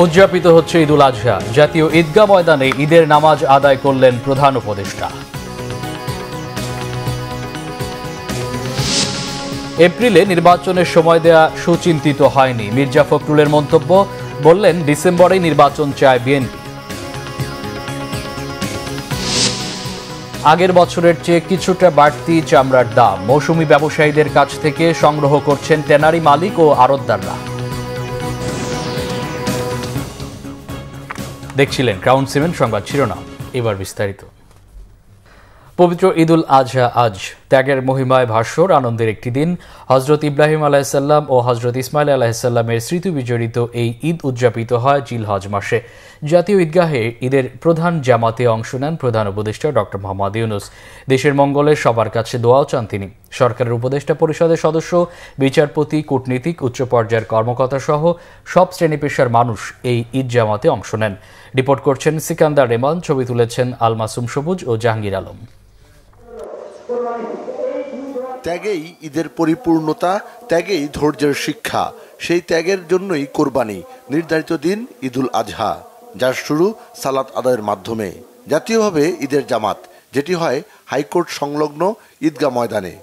উদযাপিত হচ্ছে ঈদুল আজহা। জাতীয় ঈদগাহ ময়দানে ঈদের নামাজ আদায় করলেন প্রধান উপদেষ্টা। এপ্রিলে নির্বাচনের সময় দেয়া সুচিন্তিত হয়নি, মির্জা ফখরুলের মন্তব্য। বললেন, ডিসেম্বরেই নির্বাচন চায় বিএনপি। আগের বছরের চেয়ে কিছুটা বাড়তি চামড়ার দাম। মৌসুমি ব্যবসায়ীদের কাছ থেকে সংগ্রহ করছেন ট্যানারি মালিক ও আড়তদাররা। দেখছিলেন ক্রাউন সিমেন্ট সংবাদ শিরোনাম, এবার বিস্তারিত। পবিত্র ঈদুল আজহা আজ। ত্যাগের মহিমায় ভাস্বর আনন্দের একটি দিন। হজরত ইব্রাহিম আলাইসাল্লাম ও হজরত ইসমাইল আলাইসাল্লামের স্মৃতি বিজড়িত এই ঈদ উদযাপিত হয় জিলহজ মাসে। জাতীয় ঈদগাহে ঈদের প্রধান জামাতে অংশ নেন প্রধান উপদেষ্টা ডক্টর মোহাম্মদ ইউনূস। দেশের মঙ্গলে সবার কাছে দোয়াও চান তিনি। সরকারের উপদেষ্টা পরিষদের সদস্য, বিচারপতি, কূটনীতিক, উচ্চ পর্যায়ের কর্মকর্তা সহ সব শ্রেণী পেশার মানুষ এই ঈদ জামাতে অংশ নেন। রিপোর্ট করছেন সিকান্দার রেমান, ছবি তুলেছেন আল মাসুম সবুজ ও জাহাঙ্গীর আলম। ত্যাগেই ঈদের পরিপূর্ণতা, ত্যাগেই ধৈর্যের শিক্ষা। সেই ত্যাগের জন্যই কোরবানি। নির্ধারিত দিন ঈদুল আজহা, যার শুরু সালাত আদায়ের মাধ্যমে। জাতীয়ভাবে ঈদের জামাত, যেটি হয় হাইকোর্ট সংলগ্ন ঈদগাহ ময়দানে।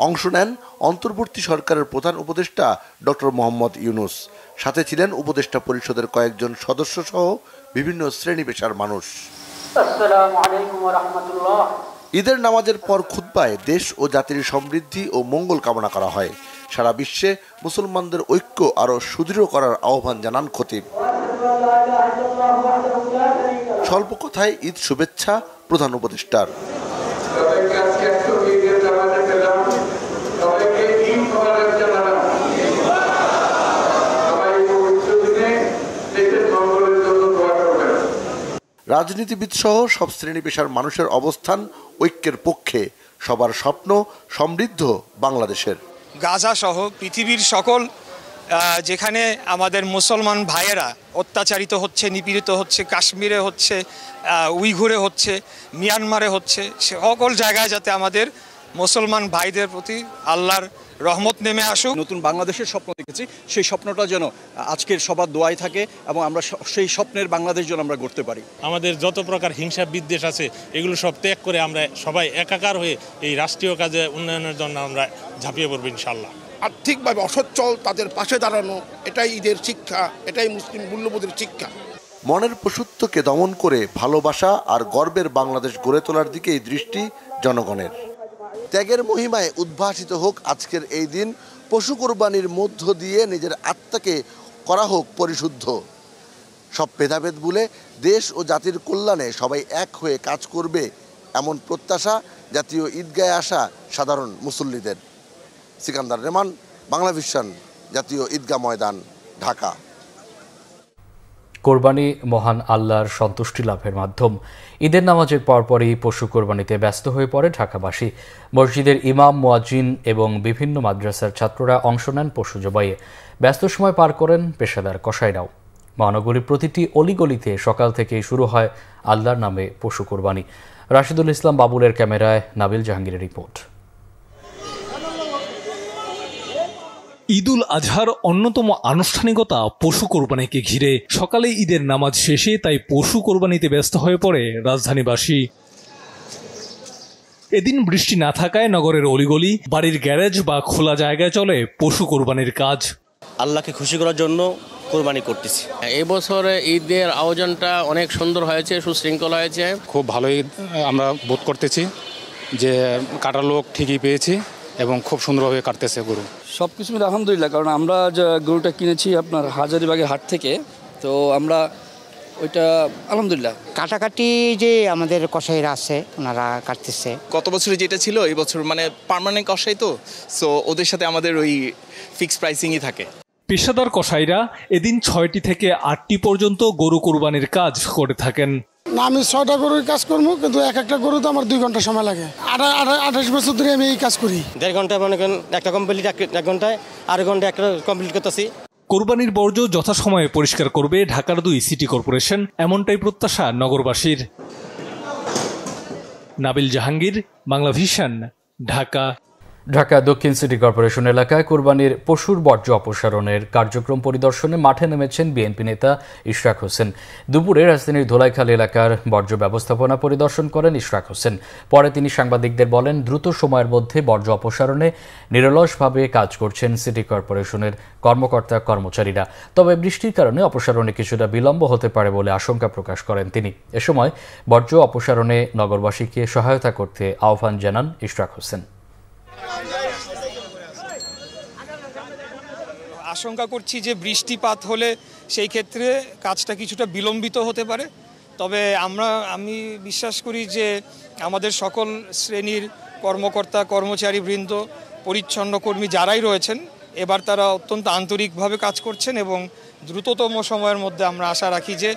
অংশ নেন অন্তর্বর্তী সরকারের প্রধান উপদেষ্টা ডক্টর মোহাম্মদ ইউনূস। সাথে ছিলেন উপদেষ্টা পরিষদের কয়েকজন সদস্য সহ বিভিন্ন শ্রেণী পেশার মানুষ। আসসালামু আলাইকুম ওয়া রাহমাতুল্লাহ। ঈদের নামাজের পর খুতবায় দেশ ও জাতির সমৃদ্ধি ও মঙ্গল কামনা করা হয়। সারা বিশ্বে মুসলমানদের ঐক্য আরও সুদৃঢ় করার আহ্বান জানান খতিব। স্বল্প কথায় ঈদ শুভেচ্ছা প্রধান উপদেষ্টার। রাজনীতিবিদ সহ সব শ্রেণী পেশার মানুষের অবস্থান ঐক্যের পক্ষে। সবার স্বপ্ন সমৃদ্ধ বাংলাদেশের। গাজা সহ পৃথিবীর সকল যেখানে আমাদের মুসলমান ভাইয়েরা অত্যাচারিত হচ্ছে, নিপীড়িত হচ্ছে, কাশ্মীরে হচ্ছে, উইঘুরে হচ্ছে, মিয়ানমারে হচ্ছে, সকল জায়গায় যাতে আমাদের মুসলমান ভাইদের প্রতি আল্লাহর রহমত নেমে আসুক। নতুন বাংলাদেশের স্বপ্ন দেখেছি, সেই স্বপ্নটা যেন আজকের সবার দোয়ায় থাকে এবং আমরা সেই স্বপ্নের বাংলাদেশ যেন আমরা গড়তে পারি। আমাদের যত প্রকার হিংসা বিদ্বেষ আছে এগুলো সব ত্যাগ করে আমরা সবাই একাকার হয়ে এই রাষ্ট্রীয় কাজে উন্নয়নের জন্য আমরা ঝাঁপিয়ে পড়ব ইনশাআল্লাহ। আর্থিকভাবে অসচ্ছল তাদের পাশে দাঁড়ানো, এটাই ঈদের শিক্ষা, এটাই মুসলিম মূল্যবোধের শিক্ষা। মনের পশুত্বকে দমন করে ভালোবাসা আর গর্বের বাংলাদেশ গড়ে তোলার দিকেই দৃষ্টি জনগণের। ত্যাগের মহিমায় উদ্ভাসিত হোক আজকের এই দিন। পশু কোরবানির মধ্য দিয়ে নিজের আত্মাকে করা হোক পরিশুদ্ধ। সব ভেদাভেদ ভুলে দেশ ও জাতির কল্যাণে সবাই এক হয়ে কাজ করবে, এমন প্রত্যাশা জাতীয় ঈদগাহে আসা সাধারণ মুসল্লিদের। সিকান্দার রেমান, বাংলা ভিশন, জাতীয় ঈদগাহ ময়দান, ঢাকা। কোরবানি মহান আল্লাহর সন্তুষ্টি লাভের মাধ্যম। ঈদের নামাজের পরপরই পশু কোরবানিতে ব্যস্ত হয়ে পড়ে ঢাকাবাসী। মসজিদের ইমাম, মুয়াজ্জিন এবং বিভিন্ন মাদ্রাসার ছাত্ররা অংশ নেন পশু জবাইয়ে। ব্যস্ত সময় পার করেন পেশাদার কসাইরাও। মহানগরীর প্রতিটি অলিগলিতে সকাল থেকেই শুরু হয় আল্লাহর নামে পশু কোরবানি। রাশিদুল ইসলাম বাবুলের ক্যামেরায় নাবিল জাহাঙ্গীরের রিপোর্ট। ঈদুল আজহার অন্যতম আনুষ্ঠানিকতা পশু কোরবানিকে ঘিরে। সকালে ঈদের নামাজ শেষে তাই পশু কোরবানিতে ব্যস্ত হয়ে পড়ে রাজধানীবাসী। এদিন বৃষ্টি না থাকায় নগরের অলিগলি, বাড়ির গ্যারেজ বা খোলা জায়গায় চলে পশু কোরবানির কাজ। আল্লাহকে খুশি করার জন্য কোরবানি করতেছি। এবছর ঈদের আয়োজনটা অনেক সুন্দর হয়েছে, সুশৃঙ্খল হয়েছে। খুব ভালোই আমরা বোধ করতেছি যে কাটার লোক ঠিকই পেয়েছি এবং খুব সুন্দরভাবে কাটতেছে গরু। সব কিছু মিলে আলহামদুলিল্লাহ, কারণ আমরা যে গরুটা কিনেছি আপনার হাজারীবাগের হাট থেকে, তো আমরা ওইটা আলহামদুলিল্লাহ কাটাকাটি যে আমাদের কসাইরা আছে ওনারা কাটতেছে। গত বছরে যেটা ছিল এই বছর মানে পার্মানেন্ট কসাই, তো সো ওদের সাথে আমাদের ওই ফিক্সড প্রাইসিংই থাকে। পেশাদার কসাইরা এদিন 6টি থেকে 8টি পর্যন্ত গরু কোরবানির কাজ করে থাকেন। না, আমি 6টা গরুর কাজ করবো, কিন্তু এক একটা গরু তো আমার 2 ঘন্টা সময় লাগে। 28 বছর ধরে আমি এই কাজ করি। 1.5 ঘন্টায় মনে করেন একটা কমপ্লিট, 1 ঘন্টায় 8 ঘন্টা একটা কমপ্লিট করতেছি। কোরবানির বর্জ্য যথাসময়ে পরিষ্কার করবে ঢাকার 2 সিটি কর্পোরেশন, এমনটাই প্রত্যাশা নগরবাসীর। নাবিল জাহাঙ্গীর, বাংলা ভিশন, ঢাকা। ঢাকা দক্ষিণ সিটি কর্পোরেশন এলাকায় কোরবানির পশুর বর্জ্য অপসারণের কার্যক্রম পরিদর্শনে মাঠে নেমেছেন বিএনপি নেতা ইশরাক হোসেন। দুপুরে রাজধানীর ধোলাইখালী এলাকার বর্জ্য ব্যবস্থাপনা পরিদর্শন করেন ইশরাক হোসেন। পরে তিনি সাংবাদিকদের বলেন, দ্রুত সময়ের মধ্যে বর্জ্য অপসারণে নিরলসভাবে কাজ করছেন সিটি কর্পোরেশনের কর্মকর্তা কর্মচারীরা। তবে বৃষ্টির কারণে অপসারণে কিছুটা বিলম্ব হতে পারে বলে আশঙ্কা প্রকাশ করেন তিনি। এ সময় বর্জ্য অপসারণে নগরবাসীকে সহায়তা করতে আহ্বান জানান ইশরাক হোসেন। আশঙ্কা করছি যে বৃষ্টিপাত হলে সেই ক্ষেত্রে কাজটা কিছুটা বিলম্বিত হতে পারে। তবে আমি বিশ্বাস করি যে আমাদের সকল শ্রেণীর কর্মকর্তা কর্মচারীবৃন্দ, পরিচ্ছন্ন কর্মী যারাই রয়েছেন, এবার তারা অত্যন্ত আন্তরিকভাবে কাজ করছেন এবং দ্রুততম সময়ের মধ্যে আমরা আশা রাখি যে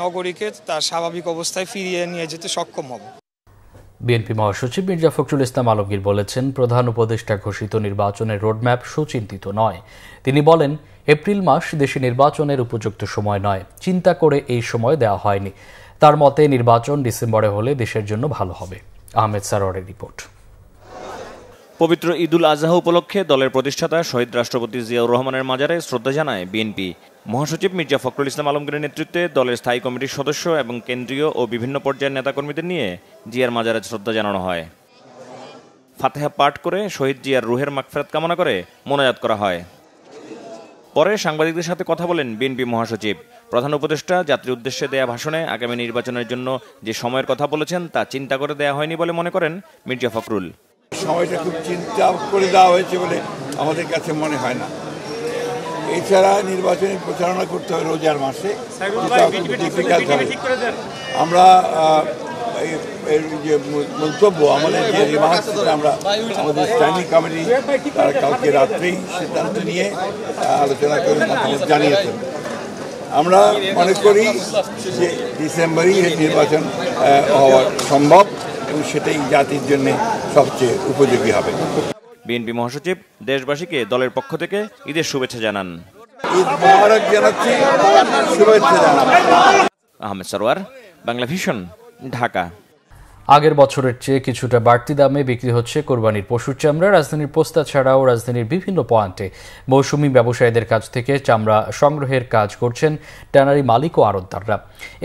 নগরীকে তার স্বাভাবিক অবস্থায় ফিরিয়ে নিয়ে যেতে সক্ষম হব। বিএনপি মহাসচিব মির্জা ফখরুল ইসলাম আলমগীর বলেছেন, প্রধান উপদেষ্টা ঘোষিত নির্বাচনের রোডম্যাপ সুচিন্তিত নয়। তিনি বলেন, এপ্রিল মাস দেশে নির্বাচনের উপযুক্ত সময় নয়, চিন্তা করে এই সময় দেওয়া হয়নি। তার মতে নির্বাচন ডিসেম্বরে হলে দেশের জন্য ভালো হবে। আহমেদ সারোয়ারের রিপোর্ট। পবিত্র ঈদুল আজহা উপলক্ষে দলের প্রতিষ্ঠাতা শহীদ রাষ্ট্রপতি জিয়াউর রহমানের মাজারে শ্রদ্ধা জানায় বিএনপি। মহাসচিব মির্জা ফখরুল ইসলাম আলমগীরের নেতৃত্বে দলের স্থায়ী কমিটির সদস্য এবং কেন্দ্রীয় ও বিভিন্ন পর্যায়ের নেতাকর্মীদের নিয়ে জিয়ার মাজারে শ্রদ্ধা জানানো হয়। ফাতিহা পাঠ করে শহীদ জিয়ার রুহের মাগফিরাত কামনা করে মোনাজাত করা হয়। পরে সাংবাদিকদের সাথে কথা বলেন বিএনপি মহাসচিব। প্রধান উপদেষ্টা জাতির উদ্দেশ্যে দেয়া ভাষণে আগামী নির্বাচনের জন্য যে সময়ের কথা বলেছেন তা চিন্তা করে দেয়া হয়নি বলে মনে করেন মির্জা ফখরুল। সময়টা খুব চিন্তা করে দেওয়া হয়েছে বলে আমাদের কাছে মনে হয় না। এছাড়া নির্বাচনী প্রচারণা করতে হবে রোজার মাসে, আমরা যে মন্তব্য আমাদের যে রিমার্কস আমরা আমাদের স্ট্যান্ডিং কমিটি তারা কালকে রাত্রেই সিদ্ধান্ত নিয়ে আলোচনা করে মতামত জানিয়েছেন। আমরা মনে করি যে ডিসেম্বরেই নির্বাচন হওয়া সম্ভব এবং সেটাই জাতির জন্য সবচেয়ে উপযোগী হবে। বিএনপি মহাসচিব দেশবাসীকে দলের পক্ষ থেকে ঈদের শুভেচ্ছা জানান। ঈদ মোবারক জানাচ্ছি, শুভেচ্ছা জানান। আহমেদ সারোয়ার, বাংলা ভিশন, ঢাকা। আগের বছরের চেয়ে কিছুটা বাড়তি দামে বিক্রি হচ্ছে কোরবানির পশুর চামড়া। রাজধানীর পোস্তা ছাড়াও রাজধানীর বিভিন্ন পয়েন্টে মৌসুমী ব্যবসায়ীদের কাছ থেকে চামড়া সংগ্রহের কাজ করছেন ট্যানারি মালিক ও আড়তদাররা।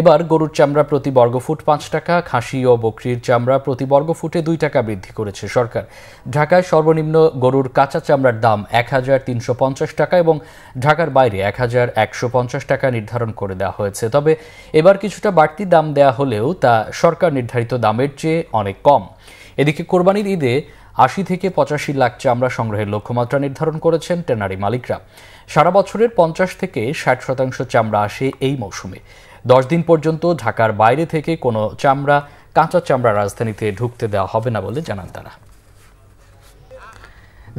এবার গরুর চামড়া প্রতি বর্গফুট 5 টাকা, খাসি ও বকরির চামড়া প্রতি বর্গফুটে 2 টাকা বৃদ্ধি করেছে সরকার। ঢাকায় সর্বনিম্ন গরুর কাঁচা চামড়ার দাম 1350 টাকা এবং ঢাকার বাইরে 1150 টাকা নির্ধারণ করে দেওয়া হয়েছে। তবে এবার কিছুটা বাড়তি দাম দেয়া হলেও তা সরকার নির্ধারিত দামের চেয়ে অনেক কম। এদিকে কোরবানির ঈদে 80 থেকে 85 লাখ চামড়া সংগ্রহের লক্ষ্যমাত্রা নির্ধারণ করেছেন ট্যানারি মালিকরা। সারা বছরের 50 থেকে 60% চামড়া আসে এই মৌসুমে। 10 দিন পর্যন্ত ঢাকার বাইরে থেকে কোনো কাঁচা চামড়া রাজধানীতে ঢুকতে দেওয়া হবে না বলে জানান তারা।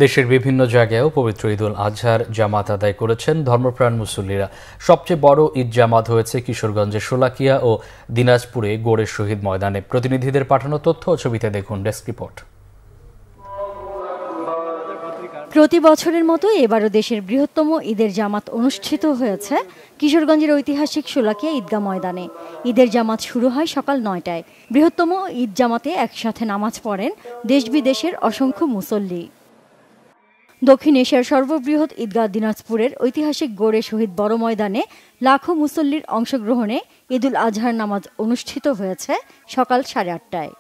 দেশের বিভিন্ন জায়গায়ও পবিত্র ঈদুল আজহার জামাত আদায় করেছেন ধর্মপ্রাণ মুসল্লিরা। সবচেয়ে বড় ঈদ জামাত হয়েছে কিশোরগঞ্জের শোলাকিয়া ও দিনাজপুরে গোড়ের শহীদ ময়দানে। প্রতিনিধিদের পাঠানো তথ্য ও ছবিতে দেখুন ডেস্ক রিপোর্ট। প্রতি বছরের মতো এবারও দেশের বৃহত্তম ঈদের জামাত অনুষ্ঠিত হয়েছে কিশোরগঞ্জের ঐতিহাসিক শোলাকিয়া ঈদগাহ ময়দানে। ঈদের জামাত শুরু হয় সকাল 9টায়। বৃহত্তম ঈদ জামাতে একসাথে নামাজ পড়েন দেশ বিদেশের অসংখ্য মুসল্লি। দক্ষিণ এশিয়ার সর্ববৃহৎ ঈদগাহ দিনাজপুরের ঐতিহাসিক গোড়ে শহীদ বড় ময়দানে লাখো মুসল্লির অংশগ্রহণে ঈদুল আজহার নামাজ অনুষ্ঠিত হয়েছে সকাল 8:30টায়।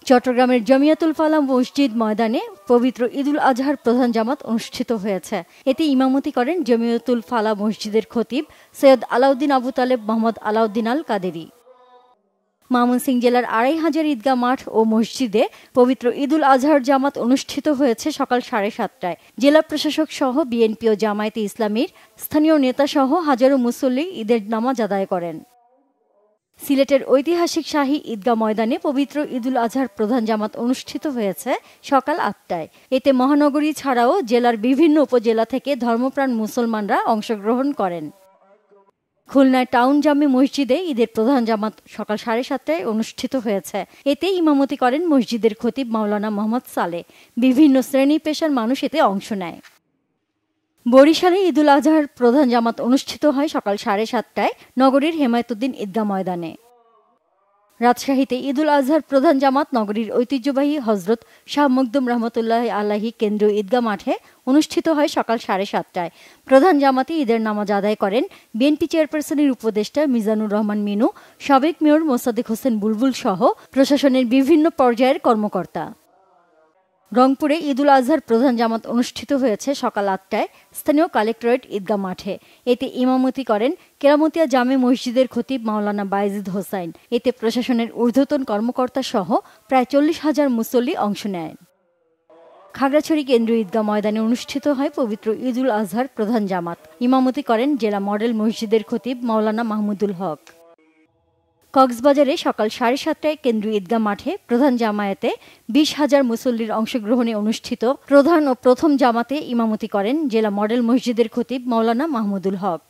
চট্টগ্রামের জমিয়াতুল ফালাহ মসজিদ ময়দানে পবিত্র ঈদুল আজহার প্রধান জামাত অনুষ্ঠিত হয়েছে। এতে ইমামতি করেন জমিয়াতুল ফালাহ মসজিদের খতিব সৈয়দ আলাউদ্দিন আবু তালেব মোহাম্মদ আলাউদ্দিন আল কাদেরি। ময়মনসিংহ জেলার 2500 ঈদগাহ মাঠ ও মসজিদে পবিত্র ঈদুল আজহার জামাত অনুষ্ঠিত হয়েছে সকাল 7:30টায়। জেলা প্রশাসক সহ বিএনপি ও জামায়াতে ইসলামীর স্থানীয় নেতা সহ হাজারো মুসল্লি ঈদের নামাজ আদায় করেন। সিলেটের ঐতিহাসিক শাহী ঈদগাহ ময়দানে পবিত্র ঈদুল আজহার প্রধান জামাত অনুষ্ঠিত হয়েছে সকাল 8টায়। এতে মহানগরী ছাড়াও জেলার বিভিন্ন উপজেলা থেকে ধর্মপ্রাণ মুসলমানরা অংশগ্রহণ করেন। খুলনায় টাউন জামে মসজিদে ঈদের প্রধান জামাত সকাল 7:30টায় অনুষ্ঠিত হয়েছে। এতে ইমামতি করেন মসজিদের খতিব মাওলানা মোহাম্মদ সালে। বিভিন্ন শ্রেণী পেশার মানুষ এতে অংশ নেয়। বরিশালে ঈদুল আজহার প্রধান জামাত অনুষ্ঠিত হয় সকাল 7:30টায় নগরীর হেমায়েতুদ্দিন ঈদগাহ ময়দানে। রাজশাহীতে ঈদুল আজহার প্রধান জামাত নগরীর ঐতিহ্যবাহী হজরত শাহ মখদুম রহমতুল্লাহ আলাহি কেন্দ্রীয় ঈদগাহ মাঠে অনুষ্ঠিত হয় সকাল 7:30টায়। প্রধান জামাতে ঈদের নামাজ আদায় করেন বিএনপি চেয়ারপারসনের উপদেষ্টা মিজানুর রহমান মিনু, সাবেক মেয়র মোসাদ্দেক হোসেন বুলবুল সহ প্রশাসনের বিভিন্ন পর্যায়ের কর্মকর্তা। রংপুরে ঈদুল আজহার প্রধান জামাত অনুষ্ঠিত হয়েছে সকাল 8টায় স্থানীয় কালেক্টরেট ঈদগাহ মাঠে। এতে ইমামতি করেন কেরামতিয়া জামে মসজিদের খতিব মাওলানা বায়েজিদ হোসাইন। এতে প্রশাসনের ঊর্ধ্বতন কর্মকর্তা সহ প্রায় 40,000 মুসল্লি অংশ নেয়। খাগড়াছড়ি কেন্দ্রীয় ঈদগাহ ময়দানে অনুষ্ঠিত হয় পবিত্র ঈদুল আজহার প্রধান জামাত। ইমামতি করেন জেলা মডেল মসজিদের খতিব মাওলানা মাহমুদুল হক। কক্সবাজারে সকাল 7:30টায় কেন্দ্রীয় ঈদগাহ মাঠে প্রধান জামায়াতে 20,000 মুসল্লির অংশগ্রহণে অনুষ্ঠিত প্রধান ও প্রথম জামাতে ইমামতি করেন জেলা মডেল মসজিদের খতিব মাওলানা মাহমুদুল হক।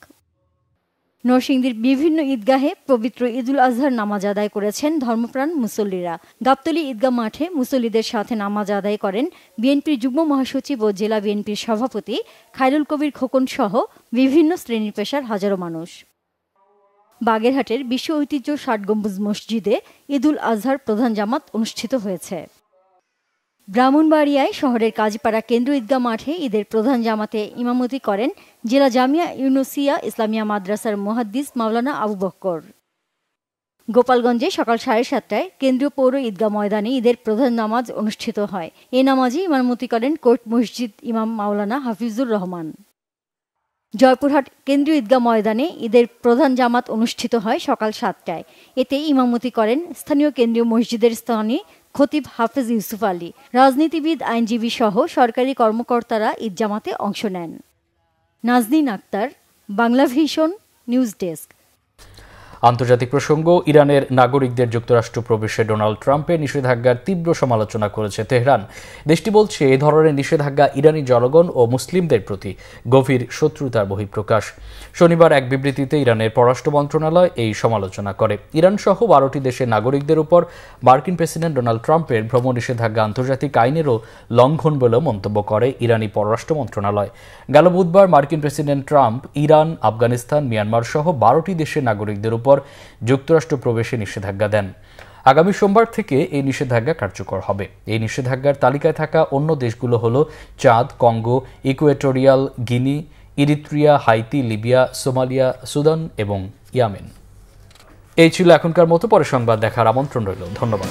নরসিংদীর বিভিন্ন ঈদগাহে পবিত্র ঈদুল আজহার নামাজ আদায় করেছেন ধর্মপ্রাণ মুসল্লিরা। গাবতলী ঈদগাহ মাঠে মুসল্লিদের সাথে নামাজ আদায় করেন বিএনপির যুগ্ম মহাসচিব ও জেলা বিএনপির সভাপতি খায়রুল কবির খোকন সহ বিভিন্ন শ্রেণী পেশার হাজারো মানুষ। বাগেরহাটের বিশ্ব ঐতিহ্য 60 গম্বুজ মসজিদে ঈদুল আজহার প্রধান জামাত অনুষ্ঠিত হয়েছে। ব্রাহ্মণবাড়িয়ায় শহরের কাজীপাড়া কেন্দ্রীয় ঈদগাহ মাঠে ঈদের প্রধান জামাতে ইমামতি করেন জেলা জামিয়া ইউনুসিয়া ইসলামিয়া মাদ্রাসার মুহাদ্দিস মাওলানা আবু বক্কর। গোপালগঞ্জে সকাল 7:30টায় কেন্দ্রীয় পৌর ঈদগাহ ময়দানে ঈদের প্রধান নামাজ অনুষ্ঠিত হয়। এ নামাজে ইমামতি করেন কোর্ট মসজিদ ইমাম মাওলানা হাফিজুর রহমান। জয়পুরহাট কেন্দ্রীয় ঈদগাহ ময়দানে ঈদের প্রধান জামাত অনুষ্ঠিত হয় সকাল 7টায়। এতে ইমামতি করেন স্থানীয় কেন্দ্রীয় মসজিদের স্থানীয় খতিব হাফেজ ইউসুফ আলী। রাজনীতিবিদ, আইনজীবী সহ সরকারি কর্মকর্তারা ঈদ জামাতে অংশ নেন। Nazneen Akhtar, Bangla vision, news desk. আন্তর্জাতিক প্রসঙ্গ, ইরানের নাগরিকদের যুক্তরাষ্ট্র প্রবেশে ডোনাল্ড ট্রাম্পের নিষেধাজ্ঞার তীব্র সমালোচনা করেছে তেহরান। দেশটি বলছে এ ধরনের নিষেধাজ্ঞা ইরানি জনগণ ও মুসলিমদের প্রতি গভীর শত্রুতার বহিঃপ্রকাশ। শনিবার এক বিবৃতিতে ইরানের পররাষ্ট্র মন্ত্রণালয় এই সমালোচনা করে। ইরান সহ 12টি দেশের নাগরিকদের উপর মার্কিন প্রেসিডেন্ট ডোনাল্ড ট্রাম্পের ভ্রমণ নিষেধাজ্ঞা আন্তর্জাতিক আইনেরও লঙ্ঘন বলেও মন্তব্য করে ইরানি পররাষ্ট্র মন্ত্রণালয়। গেল বুধবার মার্কিন president Trump Iran, Afghanistan, Myanmar সহ 12টি দেশের নাগরিকদের উপর যুক্তরাষ্ট্র প্রবেশে নিষেধাজ্ঞা দেন। আগামী সোমবার থেকে এই নিষেধাজ্ঞা কার্যকর হবে। এই নিষেধাজ্ঞার তালিকায় থাকা অন্য দেশগুলো হলো Chad, Congo, Equatorial Guinea, Eritrea, Haiti, Libya, Somalia, Sudan এবং ইয়েমেন। এই ছিল এখনকার মতো। পরে সংবাদ দেখার আমন্ত্রণ রইল। ধন্যবাদ।